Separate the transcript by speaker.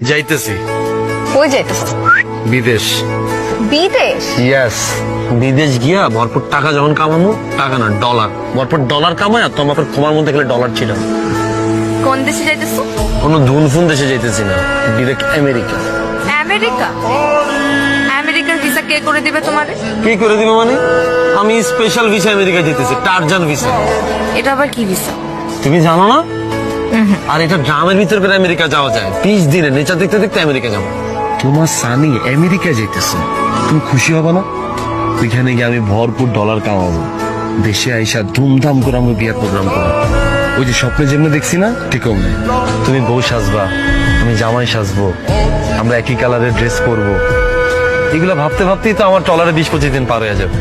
Speaker 1: যাইতেছি
Speaker 2: কই যাইতেছ?
Speaker 1: বিদেশ।
Speaker 2: বিদেশ?
Speaker 1: ইয়েস, বিদেশ গিয়া ভরপুর টাকা যখন কামাবো, টাকা না ডলার, ভরপুর ডলার কামায় আর তোমার ক্ষমার মধ্যে গেলে ডলার ছিল।
Speaker 2: কোন দেশে যাইতেছ?
Speaker 1: কোনো ধুন ফোন দেশে যাইতেছি না, ডিরেক্ট আমেরিকা।
Speaker 2: আমেরিকা? আমেরিকার ভিসা কে করে দিবে তোমারে?
Speaker 1: কি করে দিবে মানে? আমি স্পেশাল ভিসা আমেরিকা যেতেছি, টারজান ভিসা।
Speaker 2: এটা আবার কি ভিসা?
Speaker 1: তুমি জানো না? আর এটা গ্রামের ভিতর করে আমেরিকা যাওয়া যায়, 20 দিনে নেচার দেখতে দেখতে আমেরিকা যাবো। তোমার সানি আমেরিকা যেতেছে, তুমি খুশি হবে না? ওইখানে গিয়ে আমি ভরপুর ডলার কামাবো, দেশে আইসা ধুমধাম করে আমরা বিয়ার প্রোগ্রাম করবো। ওই যে স্বপ্নে যেমনি দেখছি না, ঠিক অমনি তুমি বউ সাজবা, আমি জামাই সাজবো, আমরা একই কালারের ড্রেস পরবো। এগুলো ভাবতে ভাবতেই তো আমার টলারে 20-25 দিন পার হয়ে যাবে।